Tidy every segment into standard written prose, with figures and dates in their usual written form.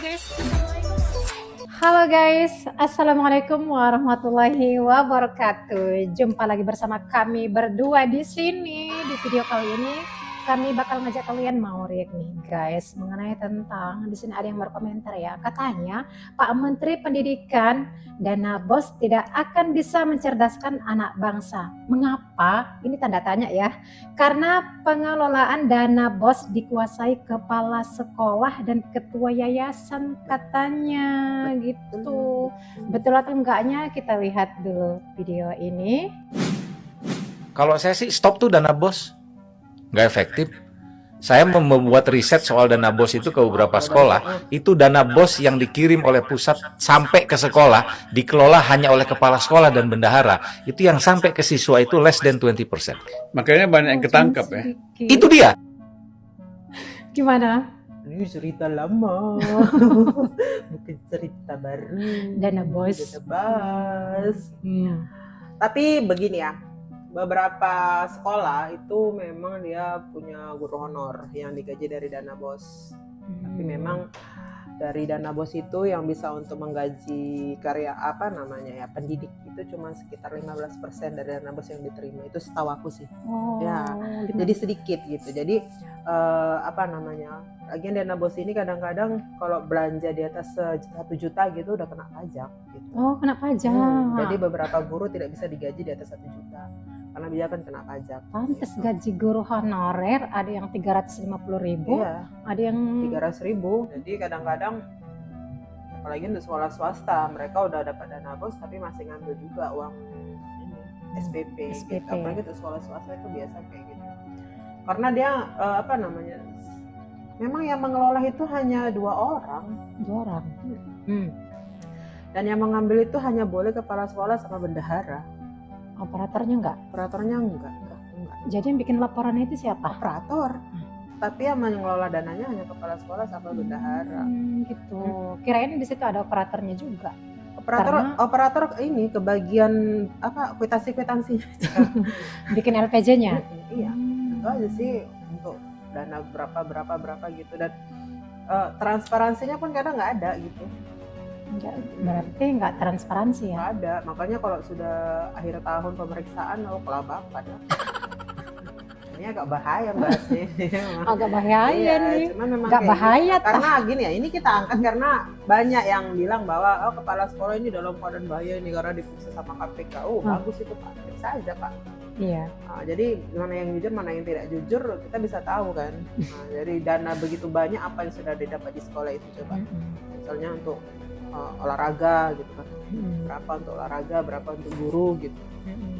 guys. Halo guys, Assalamualaikum warahmatullahi wabarakatuh. Jumpa lagi bersama kami berdua di sini. Di video kali ini kami bakal ngajak kalian mau react nih guys mengenai tentang, di sini ada yang berkomentar ya, katanya Pak Menteri Pendidikan dana BOS tidak akan bisa mencerdaskan anak bangsa. Mengapa? Ini tanda tanya ya. Karena pengelolaan dana BOS dikuasai kepala sekolah dan ketua yayasan katanya gitu. Betul atau enggaknya kita lihat dulu video ini. Kalau saya sih stop tuh dana BOS, nggak efektif. Saya membuat riset soal dana BOS itu ke beberapa sekolah. Itu dana BOS yang dikirim oleh pusat sampai ke sekolah dikelola hanya oleh kepala sekolah dan bendahara. Itu yang sampai ke siswa itu less than 20%. Makanya banyak yang ketangkap ya. Itu dia. Gimana? Ini cerita lama, bukan cerita baru. Dana BOS. Dana BOS. Tapi begini ya, beberapa sekolah itu memang dia punya guru honor yang digaji dari dana BOS. Tapi memang dari dana BOS itu yang bisa untuk menggaji karya pendidik itu cuma sekitar 15% dari dana BOS yang diterima. Itu setahu aku sih. Ya, jadi sedikit gitu. Jadi lagian dana BOS ini kadang-kadang kalau belanja di atas 1 juta gitu udah kena pajak gitu. Oh, kena pajak. Jadi beberapa guru tidak bisa digaji di atas 1 juta karena dia kan kena pajak. Pantes gaji guru honorer ada yang 350.000, Iya, ada yang 300.000. Jadi kadang-kadang apalagi untuk sekolah swasta mereka udah dapat dana BOS tapi masih ngambil juga uang ini SPP. Gitu. Apalagi untuk sekolah swasta itu biasa kayak gitu. Karena dia memang yang mengelola itu hanya 2 orang. 2 orang. Dan yang mengambil itu hanya boleh kepala sekolah sama bendahara. Operatornya enggak? Operatornya enggak. Jadi yang bikin laporan itu siapa? Operator. Tapi yang mengelola dananya hanya kepala sekolah sama bendahara. Gitu. Kirain di situ ada operatornya juga. Operator ini kebagian kwitansinya. Bikin LPJ-nya. Iya. Itu aja sih untuk dana berapa gitu, dan transparansinya pun kadang nggak ada gitu. Berarti nggak transparansi ya? Nggak ada, makanya kalau sudah akhir tahun pemeriksaan kelabakan. Ini agak bahaya bahasnya. Agak bahaya nih. Cuman memang nggak bahaya gitu. Karena gini ya, ini kita angkat karena banyak yang bilang bahwa kepala sekolah ini dalam keadaan bahaya ini karena diperiksa sama KPK. Bagus itu Pak, periksa aja Pak. Iya. Jadi mana yang jujur mana yang tidak jujur kita bisa tahu kan. Jadi dana begitu banyak apa yang sudah didapat di sekolah itu coba. Misalnya untuk olahraga gitu kan, berapa untuk olahraga, berapa untuk guru gitu.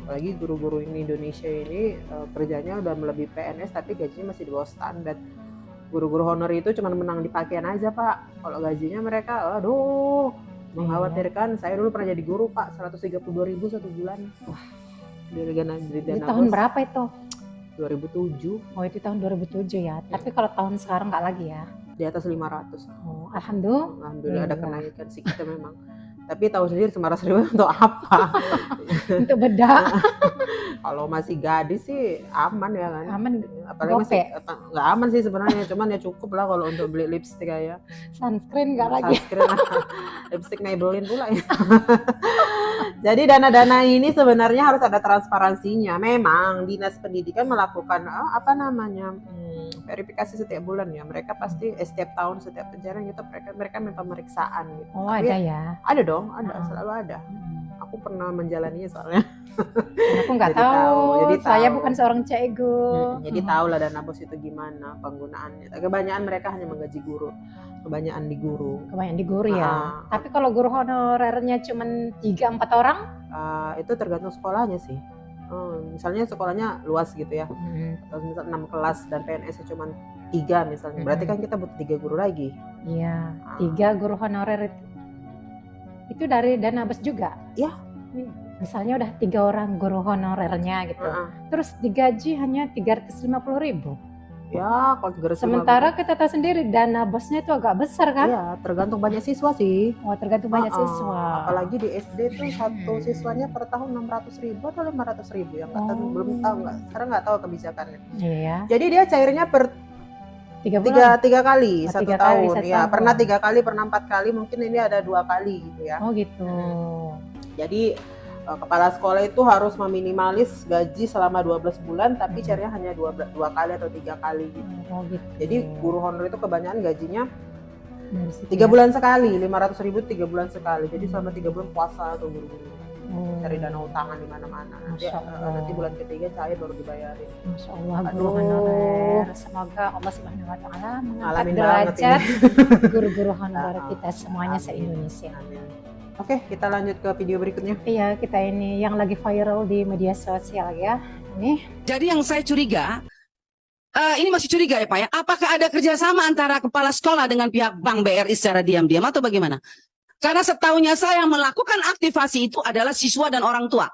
Apalagi guru-guru ini Indonesia ini kerjanya udah melebihi PNS tapi gajinya masih di bawah standar. Guru-guru honor itu cuma menang di pakaian aja Pak. Kalau gajinya mereka mengkhawatirkan. Saya dulu pernah jadi guru Pak, 132.000 1 bulan. Wah, dari dana tahun berapa itu? 2007. Oh, itu tahun 2007 ya. Tapi kalau tahun sekarang nggak lagi ya? Di atas 500. Oh, alhamdulillah Ada kenaikan sih kita memang. Tapi tahu sendiri 500.000 untuk apa? Untuk bedak. Kalau masih gadis sih aman ya kan. Aman. Apalagi masih nggak aman sih sebenarnya. Cuman ya cukup lah kalau untuk beli lipstick ya. Sunscreen nggak lagi. Lipstick Maybelline pula ya. Jadi dana-dana ini sebenarnya harus ada transparansinya. Memang Dinas Pendidikan melakukan verifikasi setiap bulan ya. Mereka pasti setiap tahun, setiap pencarian gitu mereka minta pemeriksaan gitu. Oh, tapi ada ya? Ada dong, selalu ada. Aku pernah menjalaninya soalnya. Aku nggak tahu. Jadi saya bukan seorang cegu. Jadi tahu lah dana BOS itu gimana penggunaannya. Kebanyakan mereka hanya menggaji guru. Kebanyakan di guru ya. Tapi kalau guru honorernya cuma 3-4 orang? Itu tergantung sekolahnya sih. Misalnya sekolahnya luas gitu ya. Atau misal 6 kelas dan PNS-nya cuma 3 misalnya. Berarti kan kita butuh 3 guru lagi. Iya, 3 guru honorer itu dari dana BOS juga? Iya. Misalnya udah 3 orang guru honorernya gitu. Terus digaji hanya 350.000. Ya, kalau 350. Sementara kita tahu sendiri dana BOS-nya itu agak besar kan? Iya, tergantung banyak siswa sih. Oh, tergantung banyak siswa. Apalagi di SD tuh satu siswanya per tahun 600.000 atau 500.000 yang belum tahu nggak. Sekarang nggak tahu kebijakannya. Iya. Jadi dia cairnya per 3 bulan. tiga kali Oh, 1 3 kali tahun 1 ya, tahun. pernah 3 kali, pernah 4 kali, mungkin ini ada 2 kali gitu ya. Oh gitu. Jadi kepala sekolah itu harus meminimalis gaji selama 12 bulan, tapi chairnya hanya 2 kali atau 3 kali gitu. Oh gitu. Jadi guru honor itu kebanyakan gajinya Dari situ 3 ya. bulan sekali, 500.000 3 bulan sekali. Jadi selama 3 bulan puasa tuh guru-guru. Oh. Cari dana utangan di mana-mana. Nanti, Masya Allah. nanti bulan ketiga cair baru dibayarin. Masya Allah, guru Aduh. honorer. Semoga Allah Subhanahu Wa Taala mengangkat Alamin banget derajat guru-guru honorer kita semuanya Amin. se-Indonesia. Amin. Oke, kita lanjut ke video berikutnya. Iya, kita ini yang lagi viral di media sosial ya. Nih, Jadi yang saya curiga, ini masih curiga ya Pak ya, apakah ada kerjasama antara kepala sekolah dengan pihak Bank BRI secara diam-diam atau bagaimana? Karena setahunya saya yang melakukan aktivasi itu adalah siswa dan orang tua.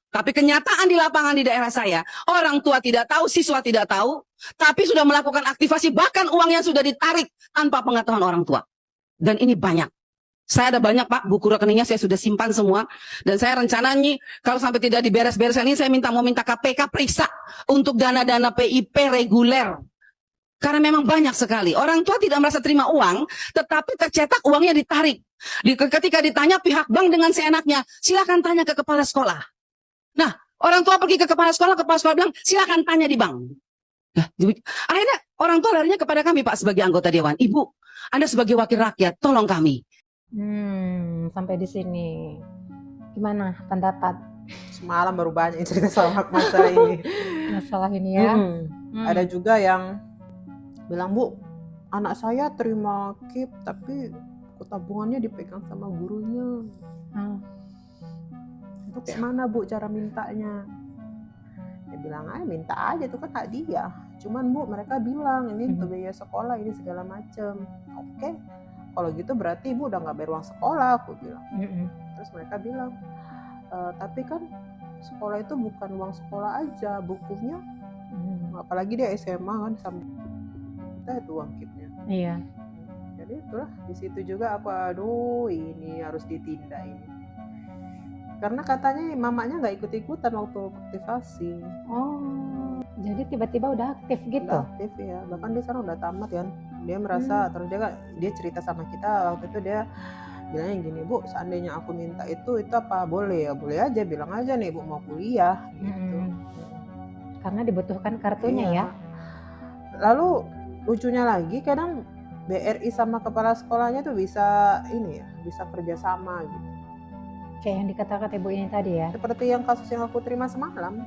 Tapi kenyataan di lapangan di daerah saya, orang tua tidak tahu, siswa tidak tahu, tapi sudah melakukan aktivasi, bahkan uangnya sudah ditarik tanpa pengetahuan orang tua. Dan ini banyak. Saya ada banyak Pak, buku rekeningnya saya sudah simpan semua. Dan saya rencananya kalau sampai tidak diberes-bereskan ini saya mau minta KPK periksa untuk dana-dana PIP reguler. Karena memang banyak sekali. Orang tua tidak merasa terima uang, tetapi tercetak uangnya ditarik. Ketika ditanya pihak bank dengan seenaknya, silakan tanya ke kepala sekolah. Nah, orang tua pergi ke kepala sekolah bilang, silakan tanya di bank. Nah, akhirnya orang tua larinya kepada kami Pak sebagai anggota dewan. Ibu, Anda sebagai wakil rakyat, tolong kami. sampai di sini. Gimana pendapat Semalam baru banyak yang cerita sama masalah ini. masalah ini ya? Ada juga yang bilang, Bu, anak saya terima KIP tapi tabungannya dipegang sama gurunya. Hmm. Itu kayak mana Bu cara mintanya? Dia bilang aja minta aja, itu kan hak dia. Cuman Bu, mereka bilang ini untuk biaya sekolah ini segala macem. Oke, kalau gitu berarti Ibu udah nggak bayar uang sekolah, aku bilang. Terus mereka bilang, tapi kan sekolah itu bukan uang sekolah aja, bukunya. Apalagi dia SMA kan, sama kita itu uang KIP-nya. Iya. Jadi itulah, di situ juga aku aduh ini harus ditindak ini. Karena katanya mamanya nggak ikut-ikutan waktu aktivasi. Oh, jadi tiba-tiba udah aktif gitu? Udah aktif ya, bahkan dia sekarang udah tamat kan. Dia merasa terus dia cerita sama kita waktu itu, dia bilangnya gini, Bu, seandainya aku minta itu apa boleh ya? Boleh aja, bilang aja nih Bu mau kuliah gitu. Karena dibutuhkan kartunya ya. Lalu lucunya lagi kadang BRI sama kepala sekolahnya tuh bisa ini ya, bisa kerjasama gitu. Kayak yang dikatakan Ibu ini tadi ya. Seperti yang kasus yang aku terima semalam,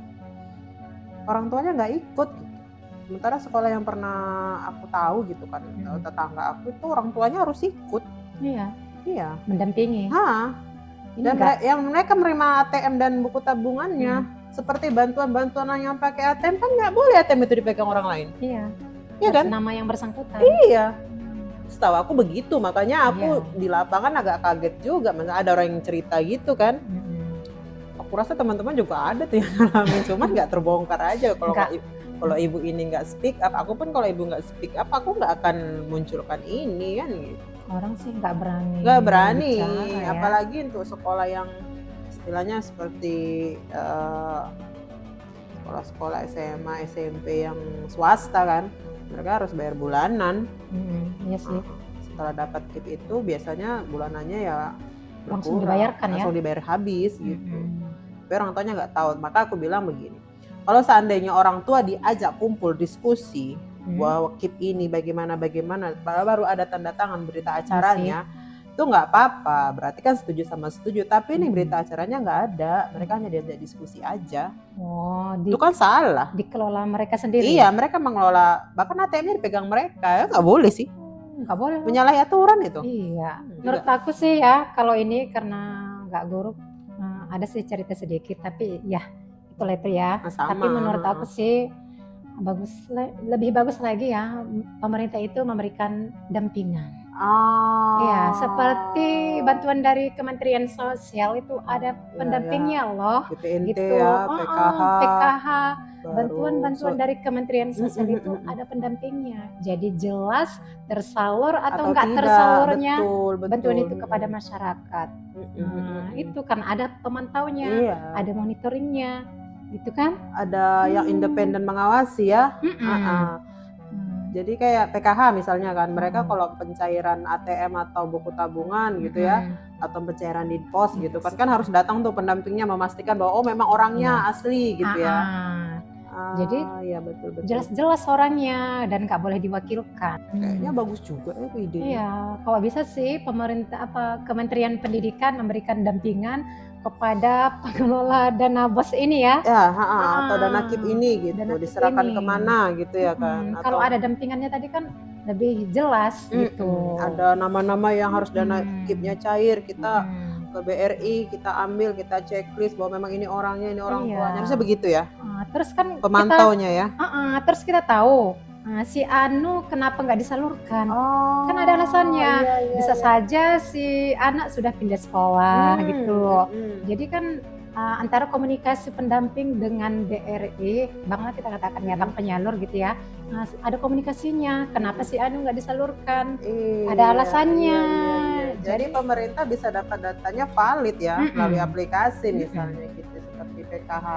orang tuanya nggak ikut gitu. Sementara sekolah yang pernah aku tahu gitu kan, tetangga aku itu orang tuanya harus ikut. Iya, mendampingi. Dan yang mereka menerima ATM dan buku tabungannya, seperti bantuan-bantuan yang pakai ATM kan nggak boleh ATM itu dipegang orang lain. Iya kan? Nama yang bersangkutan. Iya. Setahu aku begitu, makanya aku di lapangan agak kaget juga, masa ada orang yang cerita gitu kan. Aku rasa teman-teman juga ada tuh yang ngalamin, cuman nggak terbongkar aja. Kalau ibu ini nggak speak up, aku pun kalau ibu nggak speak up, aku nggak akan munculkan ini kan gitu. Orang sih nggak berani. Nggak berani, bicara, ya. apalagi untuk sekolah yang istilahnya seperti sekolah-sekolah SMA, SMP yang swasta kan, mereka harus bayar bulanan. Iya sih. Setelah dapat KIP itu biasanya bulanannya ya Langsung dibayarkan ya? Langsung dibayar habis gitu. Tapi orang tuanya nggak tahu. Maka aku bilang begini, kalau seandainya orang tua diajak kumpul diskusi bahwa KIP ini bagaimana, baru ada tanda tangan berita acaranya, itu nggak apa-apa. Berarti kan setuju sama setuju. Tapi ini berita acaranya nggak ada. Mereka hanya diajak diskusi aja. Itu kan salah. Dikelola mereka sendiri. Iya, mereka mengelola. Bahkan ATM-nya dipegang mereka. Ya nggak boleh sih. Nggak boleh. Menyalahi aturan itu. Iya. Menurut aku sih ya, kalau ini karena nggak guru, ada sih cerita sedikit. Tapi ya itulah itu ya. Tapi menurut aku sih lebih bagus lagi ya, pemerintah itu memberikan dampingan. Ya, seperti bantuan dari Kementerian Sosial itu ada pendampingnya loh. BPNT gitu. ya, PKH. Bantuan-bantuan dari Kementerian Sosial itu ada pendampingnya. Jadi jelas tersalur atau enggak tersalurnya bantuan itu kepada masyarakat. Itu kan ada pemantaunya, ada monitoringnya, gitu kan? Ada yang independen mengawasi ya. Jadi kayak PKH misalnya kan, mereka Hmm. kalau pencairan ATM atau buku tabungan gitu ya, atau pencairan di pos gitu kan harus datang tuh pendampingnya memastikan bahwa oh memang orangnya asli gitu ya. Jadi Ya betul-betul. jelas-jelas orangnya dan nggak boleh diwakilkan. Kayaknya bagus juga ya ide. Iya, kalau bisa sih pemerintah Kementerian Pendidikan memberikan dampingan kepada pengelola dana bos ini ya. Ya, atau dana KIP ini gitu, Dana KIP diserahkan ini. kemana gitu ya kan. Kalau ada dampingannya tadi kan lebih jelas gitu. Ada nama-nama yang harus dana KIP-nya cair, kita ke BRI, kita ambil, kita checklist bahwa memang ini orangnya, ini orang Iya. tuanya. Harusnya begitu ya, Terus kan pemantaunya ya. terus kita tahu si Anu kenapa nggak disalurkan? Oh, Kan ada alasannya. iya, Bisa iya. saja si anak sudah pindah sekolah gitu. mm. Jadi kan antara komunikasi pendamping dengan BRI, Bang lah kita katakan ya Bang penyalur gitu ya. Ada komunikasinya. Kenapa si Anu nggak disalurkan? Iya, Ada alasannya. iya. Jadi pemerintah bisa dapat datanya valid ya melalui aplikasi misalnya gitu, seperti PKH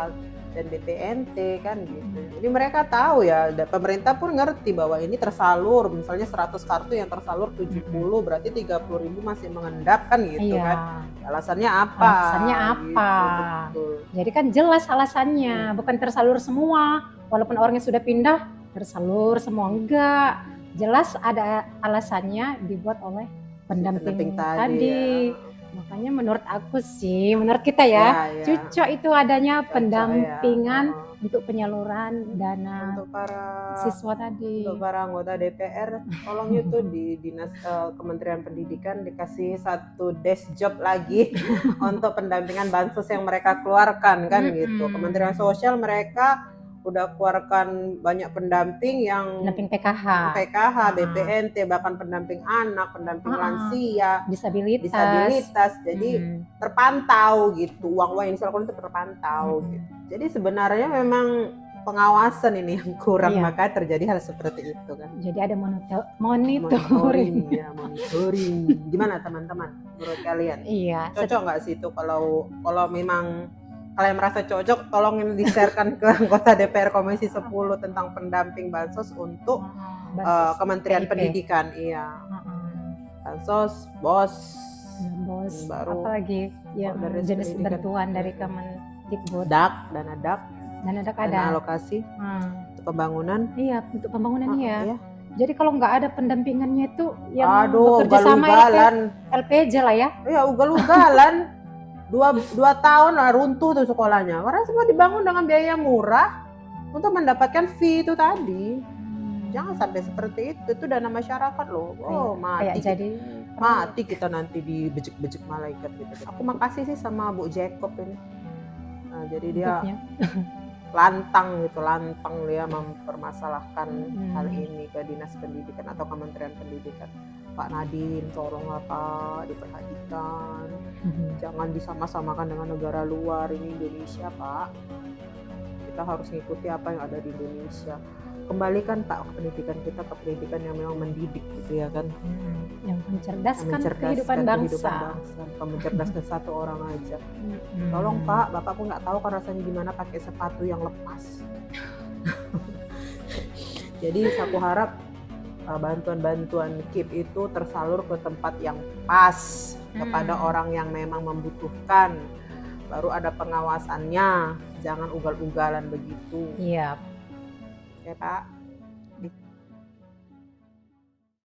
dan BPNT kan gitu. Jadi mereka tahu ya, pemerintah pun ngerti bahwa ini tersalur, misalnya 100 kartu yang tersalur 70, berarti 30.000 masih mengendap kan gitu Iya. kan. Alasannya apa? Alasannya apa? Gitu, betul. Jadi kan jelas alasannya, bukan tersalur semua. Walaupun orangnya sudah pindah, tersalur semua enggak. Jelas ada alasannya dibuat oleh pendamping tadi. Ya. Makanya menurut aku sih, menurut kita ya, Ya. cocok itu adanya Cocok, pendampingan ya. untuk penyaluran dana Untuk para siswa tadi. Untuk para anggota DPR, tolong itu di Dinas Kementerian Pendidikan dikasih satu desk job lagi untuk pendampingan bansos yang mereka keluarkan kan gitu. Kementerian Sosial mereka udah keluarkan banyak pendamping yang Pendamping PKH, BPNT, bahkan pendamping anak, pendamping lansia, disabilitas. Jadi terpantau gitu, uang-uang yang disalurkan itu terpantau gitu. Jadi sebenarnya memang pengawasan ini yang kurang, Iya. maka terjadi hal seperti itu kan. Jadi ada monitoring. Monitoring. Gimana teman-teman menurut kalian? Iya. Cocok nggak sih itu kalau memang kalian merasa cocok, tolong di-sharekan ke anggota DPR Komisi 10 tentang pendamping bansos untuk Bansos Kementerian PIP. Pendidikan. Iya. Bansos, BOS, Bos, baru apalagi yang dari jenis pendidikan. bantuan dari Kemendikbud dana DAK, dan ada dana alokasi untuk pembangunan. Iya, untuk pembangunan Iya. Jadi kalau nggak ada pendampingannya itu yang Aduh, bekerja sama ugal-ugalan. LPJ lah ya. Iya, ugal-ugalan. dua tahun lah runtuh tuh sekolahnya. Karena semua dibangun dengan biaya murah untuk mendapatkan fee itu tadi. Jangan sampai seperti itu. Itu dana masyarakat loh. Oh, Kayak mati. jadi Mati kita nanti dibejek-bejek malaikat gitu. Aku makasih sih sama Bu Jacob ini. Nah, jadi dia bentuknya. lantang dia mempermasalahkan hal ini ke Dinas Pendidikan atau Kementerian Pendidikan. Pak Nadiem, tolonglah Pak, diperhatikan. Jangan disama-samakan dengan negara luar, ini Indonesia Pak. Kita harus ngikuti apa yang ada di Indonesia. Kembalikan Pak pendidikan kita ke pendidikan yang memang mendidik gitu ya kan. Yang mencerdaskan kehidupan bangsa. Mencerdaskan satu orang aja. Tolong Pak, Bapak pun nggak tahu kan rasanya gimana pakai sepatu yang lepas. Jadi aku harap bantuan-bantuan KIP itu tersalur ke tempat yang pas kepada orang yang memang membutuhkan. Baru ada pengawasannya, jangan ugal-ugalan begitu. Iya. Ya Pak.